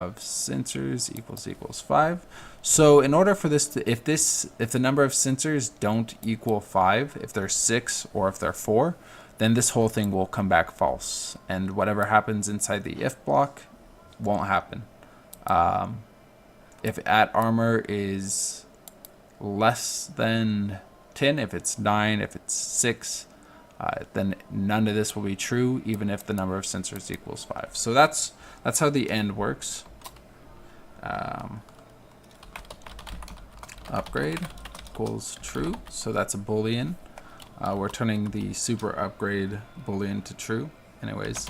of sensors equals 5. So in order for this to, if the number of sensors don't equal 5, if they're 6 or if they're 4, then this whole thing will come back false, and whatever happens inside the if block won't happen. If at armor is less than 10, if it's 9, if it's 6, then none of this will be true, even if the number of sensors equals 5. So that's how the end works. Upgrade equals true, so that's a boolean. We're turning the super upgrade boolean to true anyways.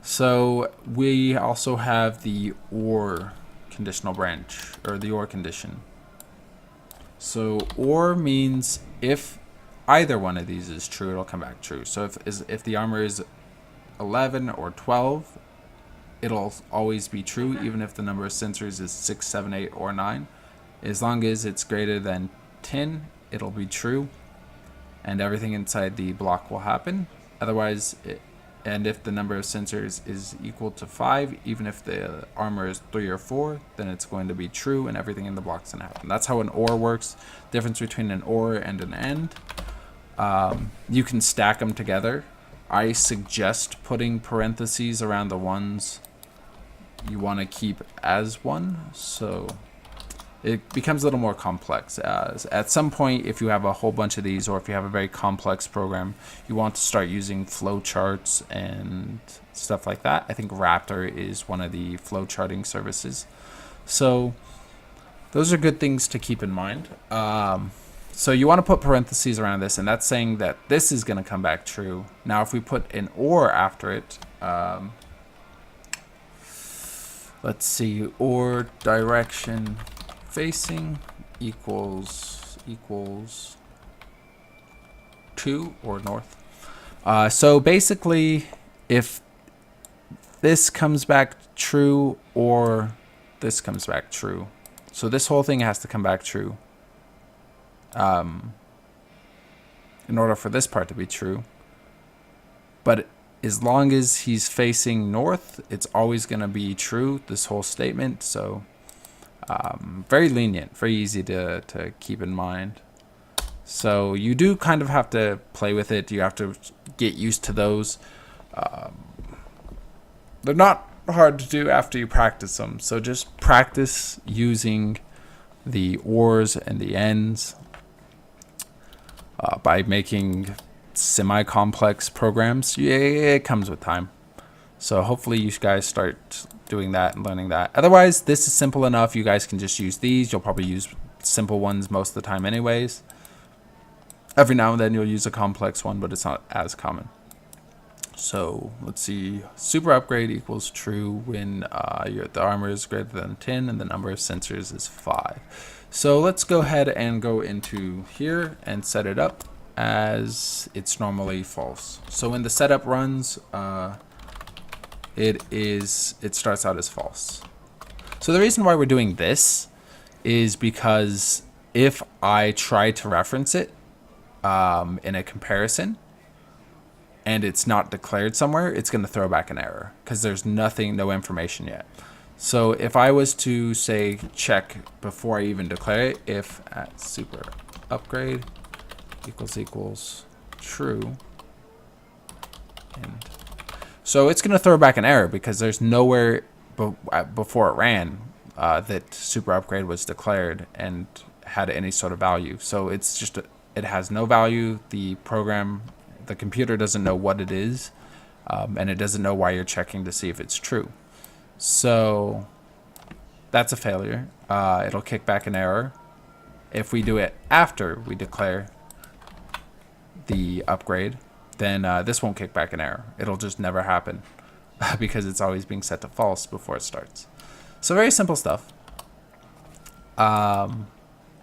So we also have the or conditional branch, or the or condition. So or means if either one of these is true, it'll come back true. So if the armor is 11 or 12, it'll always be true, even if the number of sensors is 6, 7, 8, or 9. As long as it's greater than 10, it'll be true, and everything inside the block will happen. Otherwise, and if the number of sensors is equal to 5, even if the armor is 3 or 4, then it's going to be true, and everything in the block's going to happen. That's how an OR works. Difference between an OR and an AND. You can stack them together. I suggest putting parentheses around the ones you want to keep as one, so it becomes a little more complex. At some point, if you have a whole bunch of these, or if you have a very complex program, you want to start using flowcharts and stuff like that. I think Raptor is one of the flowcharting services. So those are good things to keep in mind. So you want to put parentheses around this, and that's saying that this is going to come back true. Now, if we put an or after it, let's see, or direction facing equals 2 or north. So basically, if this comes back true or this comes back true, so this whole thing has to come back true in order for this part to be true. But as long as he's facing north, it's always going to be true, this whole statement. So very lenient, very easy to keep in mind. So you do kind of have to play with it. You have to get used to those. They're not hard to do after you practice them. So just practice using the ors and the ends by making semi-complex programs. Yeah, it comes with time. So hopefully you guys start doing that and learning that. Otherwise, this is simple enough. You guys can just use these. You'll probably use simple ones most of the time anyways. Every now and then you'll use a complex one, but it's not as common. So let's see. Super upgrade equals true when the armor is greater than 10 and the number of sensors is 5. So let's go ahead and go into here and set it up as it's normally false. So when the setup runs, it starts out as false. So the reason why we're doing this is because if I try to reference it in a comparison and it's not declared somewhere, it's going to throw back an error because there's no information yet. So if I was to say check before I even declare it, if at super upgrade equals true, and so it's going to throw back an error because there's nowhere before it ran that super upgrade was declared and had any sort of value. So it's just it has no value. The computer doesn't know what it is, and it doesn't know why you're checking to see if it's true. So that's a failure. It'll kick back an error. If we do it after we declare the upgrade, then this won't kick back an error. It'll just never happen because it's always being set to false before it starts. So very simple stuff.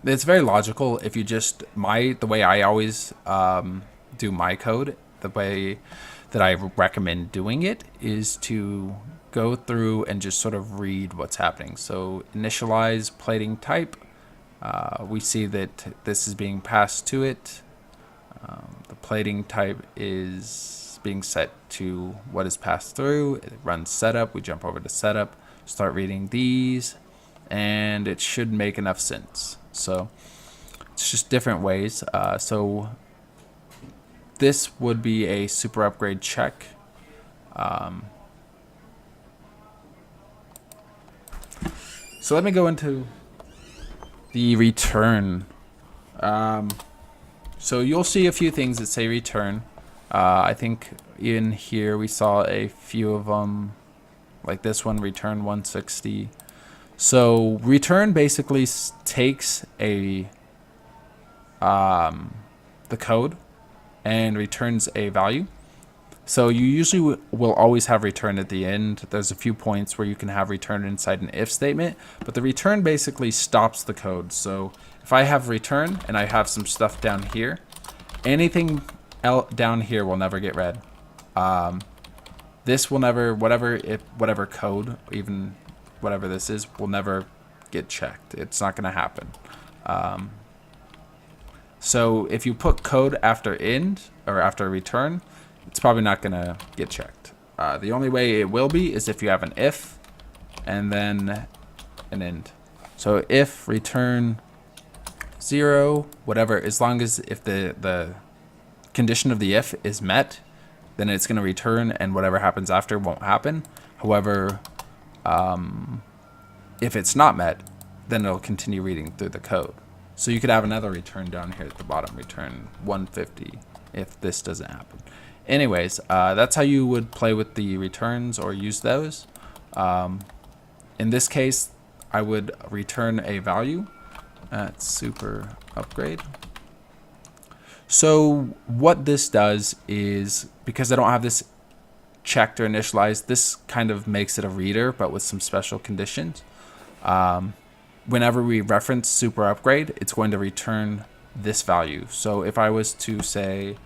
It's very logical. If you just the way I always do my code, the way that I recommend doing it is to go through and just sort of read what's happening. So initialize plating type. We see that this is being passed to it. The plating type is being set to what is passed through. It runs setup. We jump over to setup. start reading these, and it should make enough sense. So it's just different ways. So this would be a super upgrade check. So let me go into the return. So you'll see a few things that say return. I think in here we saw a few of them, like this one, return 160. So return basically takes the code and returns a value. So you usually will always have return at the end. There's a few points where you can have return inside an if statement, but the return basically stops the code. So if I have return and I have some stuff down here, anything down here will never get read. This will never, whatever code, even whatever this is, will never get checked. It's not going to happen. So if you put code after end or after return, it's probably not going to get checked. The only way it will be is if you have an if and then an end. So if return 0, whatever, as long as if the condition of the if is met, then it's going to return, and whatever happens after won't happen. However, if it's not met, then it'll continue reading through the code. So you could have another return down here at the bottom, return 150, if this doesn't happen. Anyways, that's how you would play with the returns or use those. In this case, I would return a value at super upgrade. So what this does is, because I don't have this checked or initialized, this kind of makes it a reader, but with some special conditions. Whenever we reference super upgrade, it's going to return this value. So if I was to say,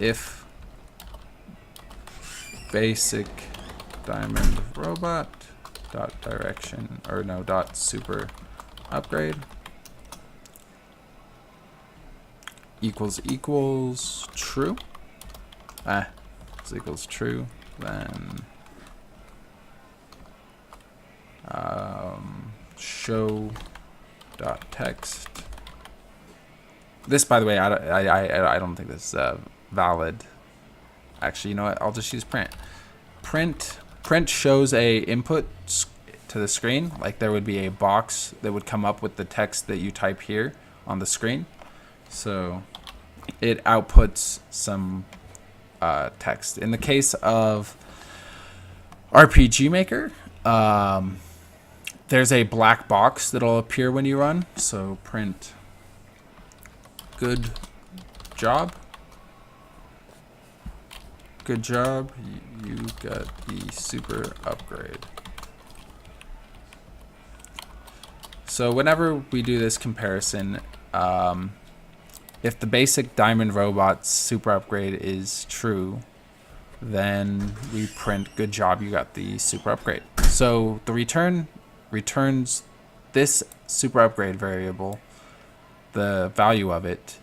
if basic diamond robot dot direction, or no, dot super upgrade equals true, equals true, then show dot text. This, by the way, I don't think this is valid. Actually, you know what? I'll just use print. Print shows a input to the screen. Like there would be a box that would come up with the text that you type here on the screen. So it outputs some text. In the case of RPG Maker, there's a black box that'll appear when you run. So print good job. Good job, you got the super upgrade. So whenever we do this comparison, if the basic diamond robot's super upgrade is true, then we print good job, you got the super upgrade. So the return returns this super upgrade variable, the value of it,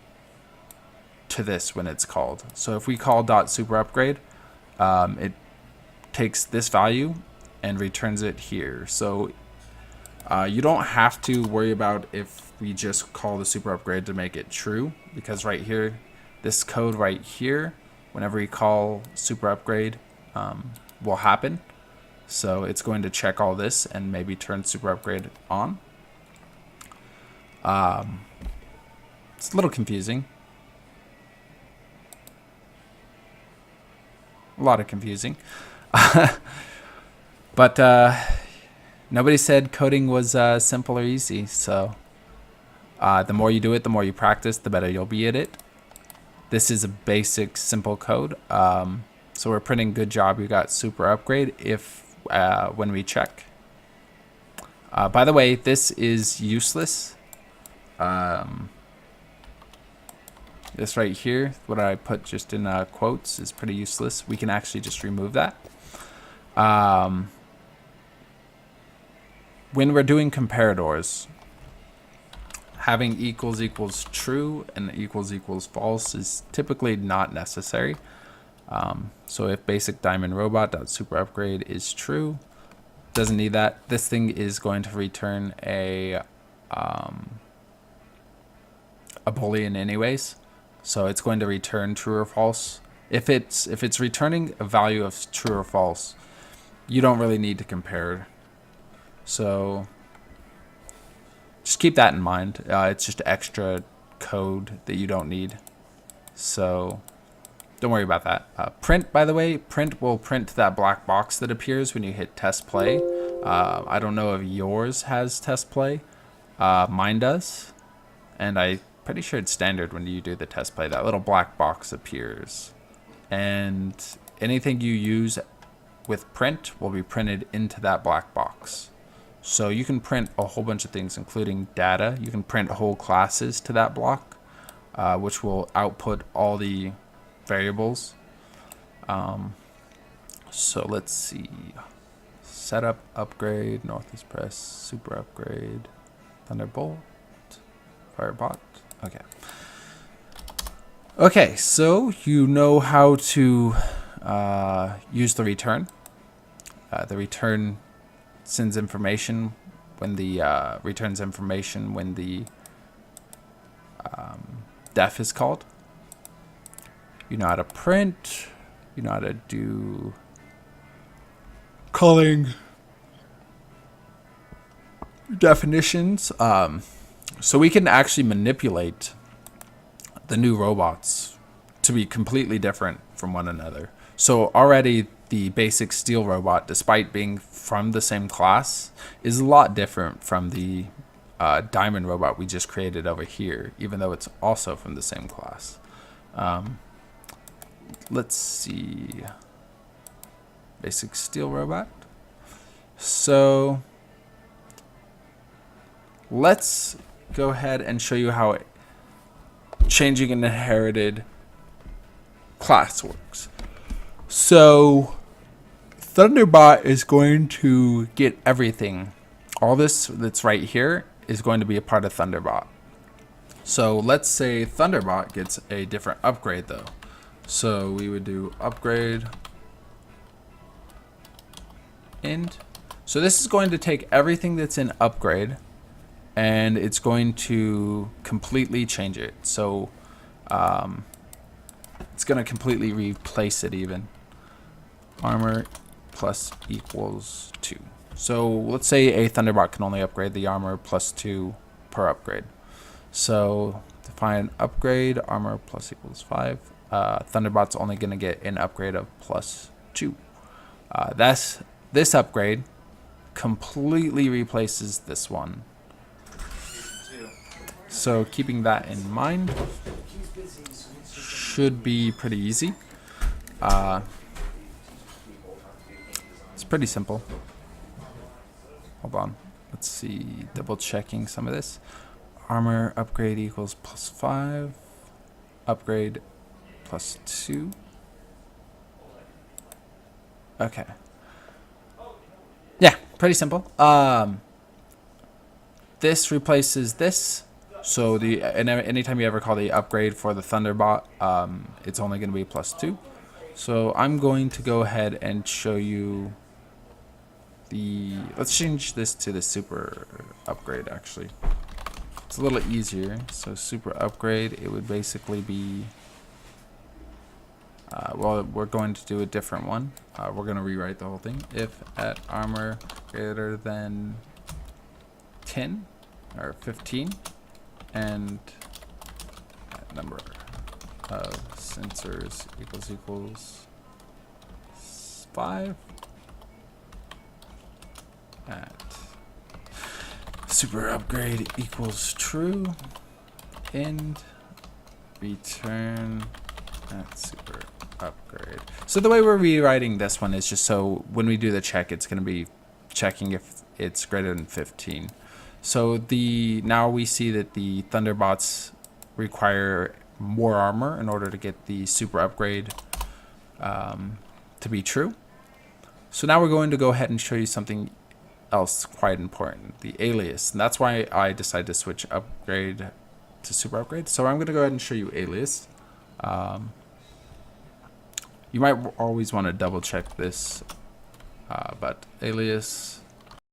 to this when it's called. So if we call dot super upgrade, it takes this value and returns it here. So you don't have to worry about if we just call the super upgrade to make it true, because right here, this code right here, whenever we call super upgrade, will happen. So it's going to check all this and maybe turn super upgrade on. It's a little confusing. A lot of confusing. But nobody said coding was simple or easy. So the more you do it, the more you practice, the better you'll be at it. This is a basic, simple code. So we're printing good job, you got super upgrade if when we check. By the way, this is useless. This right here, what I put just in quotes, is pretty useless. We can actually just remove that. When we're doing comparators, having equals true and equals false is typically not necessary. So if basic diamond robot dot super upgrade is true, doesn't need that. This thing is going to return a Boolean anyways, so it's going to return true or false. If it's returning a value of true or false, you don't really need to compare. So just keep that in mind. It's just extra code that you don't need. So don't worry about that. Print, by the way, print will print that black box that appears when you hit test play. I don't know if yours has test play. Mine does. And I'm pretty sure it's standard when you do the test play. That little black box appears. And anything you use with print will be printed into that black box. So you can print a whole bunch of things, including data. You can print whole classes to that block, which will output all the variables. So let's see. Setup, upgrade, Northeast Press, super upgrade, Thunderbolt, Firebot. Okay. Okay, so you know how to use the return. The return sends information when the returns information when the def is called. You know how to print. You know how to do calling definitions. So we can actually manipulate the new robots to be completely different from one another. So already the basic steel robot, despite being from the same class, is a lot different from the diamond robot we just created over here, even though it's also from the same class. Let's see. Basic steel robot. So let's go ahead and show you how changing an inherited class works. So Thunderbot is going to get everything. All this that's right here is going to be a part of Thunderbot. So let's say Thunderbot gets a different upgrade though. So we would do upgrade end. So this is going to take everything that's in upgrade and it's going to completely change it. So it's going to completely replace it even. Armor plus equals 2. So let's say a Thunderbot can only upgrade the armor plus 2 per upgrade. So define upgrade, armor plus equals 5. Thunderbot's only going to get an upgrade of plus 2. This upgrade completely replaces this one. So keeping that in mind should be pretty easy. It's pretty simple. Hold on. Let's see. Double checking some of this. Armor upgrade equals plus 5. Upgrade plus 2. Okay. Yeah, pretty simple. This replaces this. So anytime you ever call the upgrade for the Thunderbot, it's only going to be plus 2. So I'm going to go ahead and show you let's change this to the super upgrade actually. It's a little easier. So super upgrade, it would basically be, well, we're going to do a different one. We're going to rewrite the whole thing. If at armor greater than 10 or 15 and number of sensors equals 5 at super upgrade equals true and return at super upgrade. So the way we're rewriting this one is just so when we do the check, it's going to be checking if it's greater than 15. So now we see that the Thunderbots require more armor in order to get the super upgrade to be true. So now we're going to go ahead and show you something else quite important, the alias. And that's why I decided to switch upgrade to super upgrade. So I'm going to go ahead and show you alias. You might always want to double check this, but alias